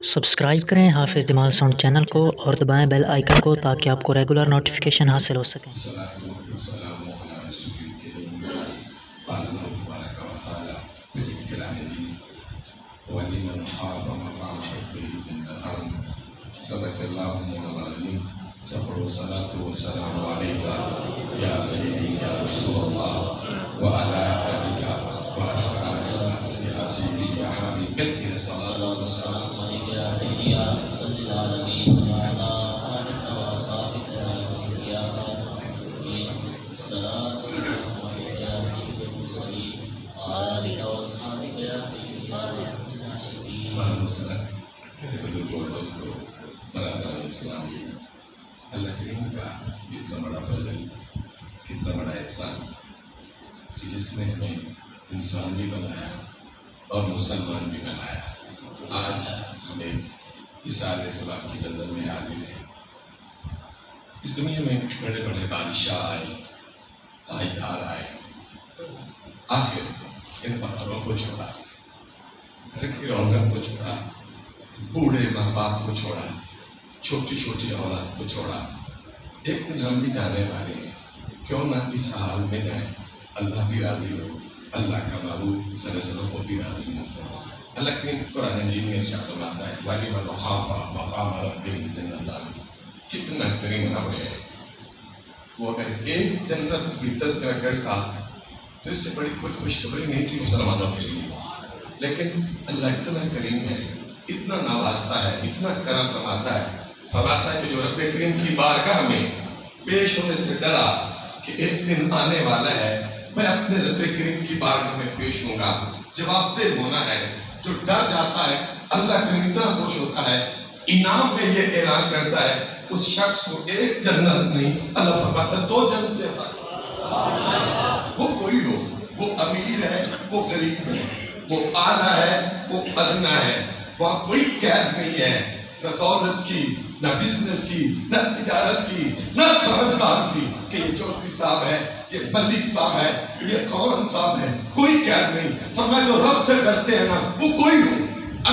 Subscribe کریں حافظ جمال sound channel کو اور دبائیں بیل آئیکن کو تاکہ آپ کو ریگولر نوٹیفیکیشن حاصل ہو سکیں۔ وَلِمَنْ خَافَ مَقَامَ رَبِّهِ جَنَّتَانِ صدق اللہ العظیم۔ سبحانہ الصلاۃ والسلام علیک یا سیدی یا رسول اللہ وعلی آلک وأصحابک یا سیدی یا حبیب قلبی الصلاۃ والسلام علیک یا سیدی یا رسول العالمین وعلی آلک وأصحابک یا سیدی یا حبیب الصلاۃ والسلام علیک یا سیدی المرسلین وعلی آلک وأصحابک یا سیدی یا میرے بزرگوں اور دوستوں، برادران اسلام، اللہ کریم کا کتنا بڑا فضل، کتنا بڑا احسان کہ جس نے ہمیں انسان بھی بنایا اور مسلمان بھی بنایا۔ آج ہمیں اس علیہ السلام کی نظر میں حاضر ہے۔ اس دنیا میں بڑے بڑے بادشاہ آئے، تاجدار آئے، آخر ان پتھروں کو چھوڑا، گھر کی رونق کو چھوڑا، بوڑھے ماں باپ کو چھوڑا، چھوٹی چھوٹی اولاد کو چھوڑا۔ ایک دن ہم بھی جانے والے ہیں، کیوں نہ اس حال میں جائیں، اللہ بھی راضی ہو، اللہ کا محبوب صلی اللہ علیہ وسلم کو بھی راضی ہو۔ اللہ کے قرآن مجید میں ارشاد فرماتا ہے وَلِمَنْ خَافَ مَقَامَ رَبِّهِ جَنَّتَانِ، کتنا کریم رب ہے۔ وہ اگر ایک جنت کی تذکرہ کرتا تو اس سے بڑی کوئی خوشخبری نہیں تھی مسلمانوں کے لیے، لیکن اللہ اتنا کریم ہے، اتنا نوازتا ہے، اتنا کرم فرماتا ہے کہ جو رب کریم کی بارگاہ میں پیش ہونے سے ڈرا کہ ایک دن آنے والا ہے میں اپنے رب کریم کی بارگاہ میں پیش ہوں گا، جواب دہ ہونا ہے، جو ڈر جاتا ہے اللہ کریم اتنا خوش ہوتا ہے، انعام میں یہ اعلان کرتا ہے اس شخص کو ایک جنت نہیں، اللہ فرماتا ہے 2 جنتیں ہیں۔ وہ کوئی ہو، وہ امیر ہے، وہ غریب ہے، وہ اعلیٰ ہے، وہ ادنا ہے، وہاں کوئی قید نہیں ہے، نہ دولت کی، نہ بزنس کی، نہ تجارت کی، نہ خاندان کی، کہ یہ چوکھی صاحب ہے، یہ ملک صاحب ہے، یہ کون صاحب ہے، کوئی قید نہیں۔ فرمایا جو رب سے ڈرتے ہیں نا، وہ کوئی ہو،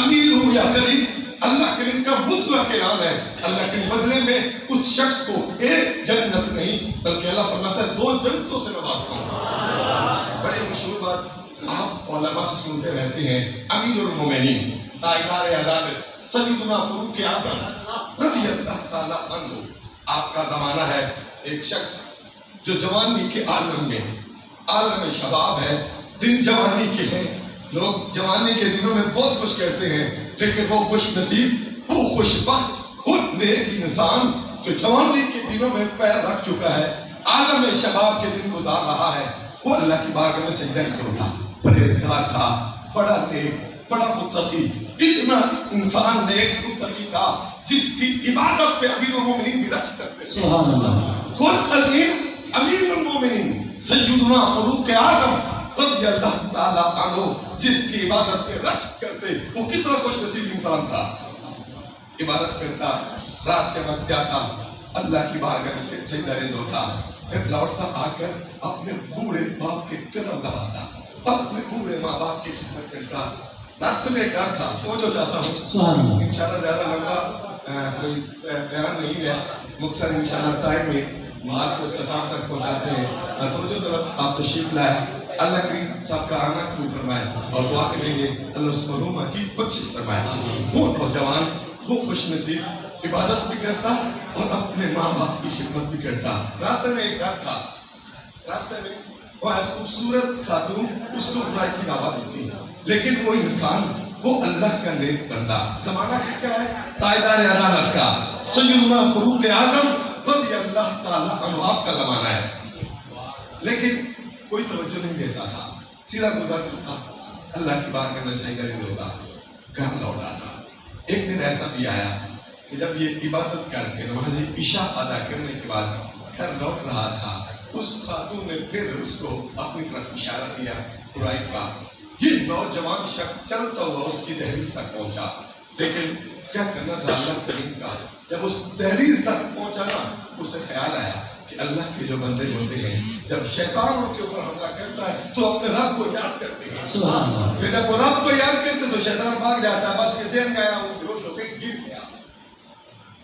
امیر ہو یا غریب، اللہ کریم کا مطلق اعلان ہے، اللہ کے بدلے میں اس شخص کو ایک جنت نہیں بلکہ اللہ فرماتا ہے 2 جنتوں سے نوازتا ہوں۔ بڑے مشہور بات آپ علماء سے سنتے رہتے ہیں، امیر المومنین تاجدار عدالت سیدنا فاروق اعظم رضی اللہ تعالیٰ عنہ، آپ کا زمانہ ہے، ایک شخص جو جوانی کے عالم میں، عالم شباب ہے، دن جوانی کے ہیں، لوگ جوانی کے دنوں میں بہت کچھ کرتے ہیں، لیکن وہ خوش نصیب، وہ خوش بخت، وہ نیک انسان جو جوانی کے دنوں میں پیر رکھ چکا ہے، عالم شباب کے دن گزار رہا ہے، وہ اللہ کی بارگاہ میں سجدہ کرتا، پرہیزگار تھا، بڑا نیک، بڑا متقی، اتنا انسان نیک متقی تھا جس کی عبادت پہ امیر المومنین بھی رکھ کرتے تھے۔ سبحان اللہ۔ خود عظیم امیر المومنین سیدنا فاروق اعظم رضی اللہ تعالیٰ عنہ جس کی عبادت پہ رکھ کرتے، وہ کتنا خوش نصیب انسان تھا۔ عبادت کرتا، رات کے وقت جاتا، اللہ کی بارگاہ میں سجدہ ریز ہوتا، پھر لوٹتا آ کر اپنے بوڑھے باپ کے قدم دباتا، اپنے بوڑھے ماں باپ کی خدمت کرتا۔ راستے میں ایک کار تھا، توجہ چاہتا ہوں، انشاءاللہ زیادہ لمبا کوئی بیان نہیں ہے، مقصد انشاءاللہ ٹائم میں مال کو اختتام تک پہنچاتے ہیں، توجہ طرف آپ تشریف لائے، اللہ کریم صاحب کا آنا قبول فرمائے اور دعا کریں گے اللہ اس مرحومہ کی بخشش فرمائے۔ وہ نوجوان، وہ خوش نصیب، عبادت بھی کرتا اور اپنے ماں باپ کی خدمت بھی کرتا۔ راستے میں ایک گھر تھا، راستے میں وہ خوبصورت خاتون اس کو برائی کی دعوت دیتی، لیکن وہ انسان، وہ اللہ کا نیک بندہ، زمانہ کس کا ہے؟ تاجدار عدالت کا سیدنا فاروق اعظم رضی اللہ تعالیٰ عنہ، آپ کا زمانہ ہے، لیکن کوئی توجہ نہیں دیتا تھا، سیدھا گزرتا تھا، اللہ کی بارگاہ میں سجدہ ریز ہوتا، گھر لوٹا تھا۔ ایک دن ایسا بھی آیا کہ جب یہ عبادت کر کے نماز عشاء ادا کرنے کے بعد گھر لوٹ رہا تھا، اس خاتون نے پھر اس کو اپنی طرف اشارہ دیا برائی کا۔ یہ نوجوان شخص چلتا ہوا اس کی دہلیز تک پہنچا، لیکن کیا کرنا تھا اللہ کریم کا، جب اس دہلیز تک پہنچا نا، اسے خیال آیا کہ اللہ کے جو بندے ہوتے ہیں جب شیطان ان کے اوپر حملہ کرتا ہے تو اپنے رب کو یاد کرتے ہیں، پھر جب وہ رب کو یاد کرتے تو شیطان بھاگ جاتا ہے، بس یہ ذہن گیا، وہ بے ہوش ہو کے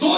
2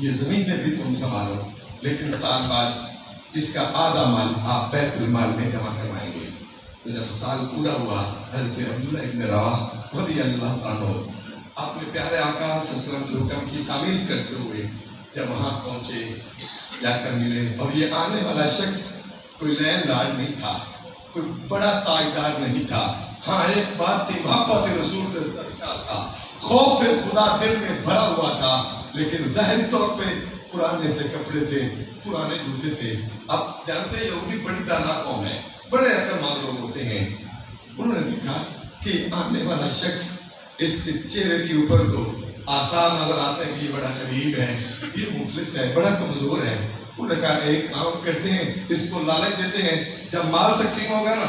یہ زمینیں بھی تم سنبھالو، لیکن سال بعد اس کا آدھا مال آپ بیت المال میں جمع کروائیں گے۔ تو جب سال پورا ہوا، حضرت عبداللہ ابن رواحہ رضی اللہ عنہ اپنے پیارے آقا صلی اللہ علیہ وسلم کے حکم کی تعمیل کرتے ہوئے جب وہاں پہنچے، جا کر ملے، اور یہ آنے والا شخص کوئی لین لاڈ نہیں تھا، کوئی بڑا تاجدار نہیں تھا، ہاں ایک بات تھی، محبت رسول سے تھا، خوف خدا دل میں بھرا ہوا تھا، لیکن ظاہری طور پہ پرانے سے کپڑے تھے، پرانے جوتے تھے۔ اب جانتے ہیں یہودی بڑی دانا قوم ہے، بڑے عقلمند لوگ ہوتے ہیں۔ انہوں نے دیکھا کہ آنے والا شخص اس کے چہرے کے اوپر تو آثار نظر آتے ہیں کہ یہ بڑا غریب ہے، یہ مفلس ہے، بڑا کمزور ہے۔ انہوں نے کہا ایک کام کرتے ہیں، اس کو لالچ دیتے ہیں، جب مال تقسیم ہوگا نا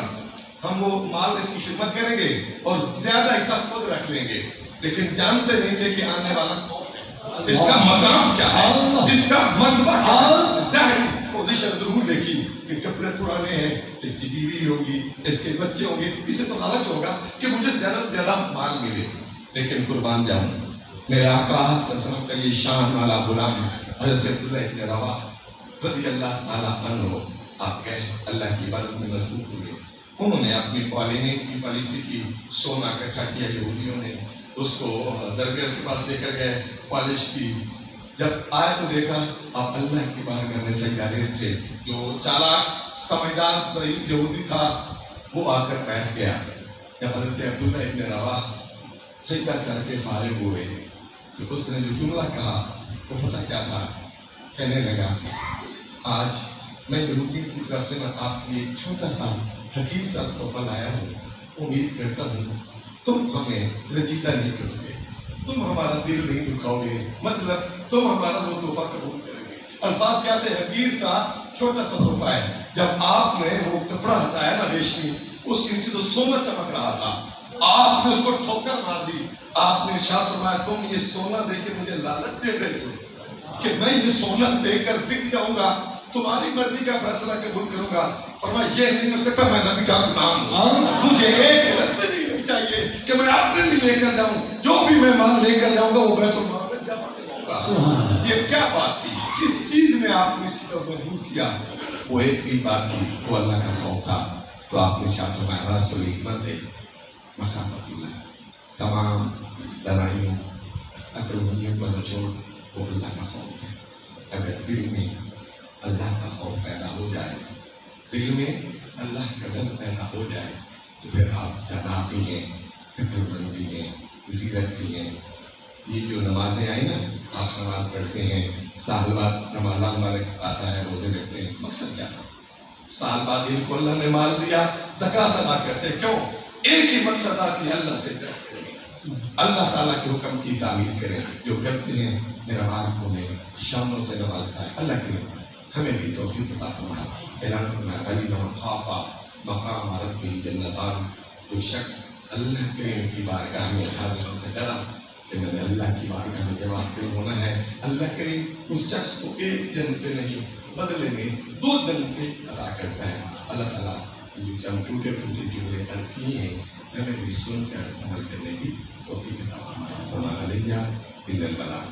ہم وہ مال اس کی خدمت کریں گے اور زیادہ حصہ خود رکھ لیں گے۔ لیکن جانتے نہیں تھے کہ آنے والا کون ہے، اس کا مقام کیا ہے، اس کا مرتبہ کیا ہے۔ ظاہری پوزیشن ضرور دیکھی کہ کپڑے پرانے ہیں، اس کی بیوی ہوگی، اس کے بچے ہوں گے، اسے تو لالچ ہوگا کہ مجھے زیادہ سے زیادہ مال ملے۔ لیکن قربان جاؤں، میرے آقا صلی اللہ علیہ وسلم کا یہ شان والا غلام حضرت عبداللہ ابن رواحہ رضی اللہ تعالیٰ عنہ آپ گئے، اللہ کی عبادت میں مصروف ہوئے۔ انہوں نے اپنی پالیسی کی، سونا اکٹھا کیا، یہودیوں نے اس کو زرگر کے پاس لے کر گئے، پالش کی۔ جب آئے تو دیکھا آپ اللہ کی بارگاہ میں سجدہ ریز تھے۔ جو چالاک سمجھدار یہودی تھا وہ آ کر بیٹھ گیا۔ جب حضرت عبداللہ ابن رواحہ سجدہ کر کے فارغ ہوئے تو اس نے جو جملہ کہا وہ پتہ کیا تھا؟ کہنے لگا آج میں یہودی کی طرف سے آپ کے لیے ایک چھوٹا سا حقیر سا تحفہ لایا ہوں، امید کرتا ہوں تم ہمیں رنجیدہ نہیں کرو گے، تم ہمارا دل نہیں دکھاؤ گے، مطلب تم ہمارا وہ تحفہ قبول کرو گے۔ الفاظ کیا تھے؟ حقیر سا چھوٹا سا تحفہ ہے۔ جب آپ نے وہ کپڑا ہٹایا نا ریشمی، اس کے نیچے تو سونا چمک رہا تھا، آپ نے اس کو ٹھوکر مار دی۔ آپ نے ارشاد فرمایا تم یہ سونا دے کے مجھے لالچ دے رہے ہو کہ میں یہ سونا دے کر بک جاؤں گا، تمہاری مرضی کا فیصلہ قبول کروں گا۔ فرمایا یہ نہیں ہو سکتا، میں نبی کا غلام ہوں، مجھے ایک رت بھی نہیں چاہیے کہ میں اپنے لیے لے کر جاؤں، جو بھی میں مال لے کر جاؤں گا وہ بیت المال میں جمع کروں گا۔ یہ کیا بات تھی؟ کس چیز نے آپ کو اس کی طرف مجبور کیا؟ وہ ایک ہی بات تھی، وہ اللہ کا خوف تھا۔ تو آپ نے ارشاد فرمایا راس الحکمت ہے مخافت اللہ، تمام لڑائیوں عقل مندیوں کا نچوڑ وہ اللہ کا خوف ہے۔ اگر دل میں اللہ کا خوف پیدا ہو جائے، دل میں اللہ کا ڈر پیدا ہو جائے تو پھر آپ تنا بھی ہیں، عقل مند بھی ہیں، زیرت بھی ہیں۔ یہ جو نمازیں آئی نا، آپ نماز پڑھتے ہیں، سال بعد رمضان مبارک آتا ہے، روزے رکھتے ہیں، مقصد کیا تھا؟ سال بعد ان کو اللہ نے مال دیا، زکوٰۃ ادا کرتے، کیوں؟ ایک ہی مقصد تھا کہ اللہ سے ڈر کریں، اللہ تعالیٰ کے حکم کی تعمیل کریں۔ جو کرتے ہیں میرا مال کو میں شاموں سے نوازتا ہے۔ اللہ کرے ہمیں بھی توفیق عطا فرمائے۔ اعلان فرمایا علی من خاف مقام ربہ جنتان، جو شخص اللہ کریم کی بارگاہ میں حاضر ہونے سے ڈرا کہ میں نے اللہ کی بارگاہ میں جواب دہ ہونا ہے، اللہ کریم اس شخص کو ایک جنت نہیں بدلے میں 2 جنتیں عطا کرتا ہے۔ اللہ تعالیٰ جو ہم ٹوٹے جملے عرض کیے ہیں ہمیں بھی سن کر عمل کرنے کی توفیق عطا فرمائے۔ وما علینا الا البلاغ۔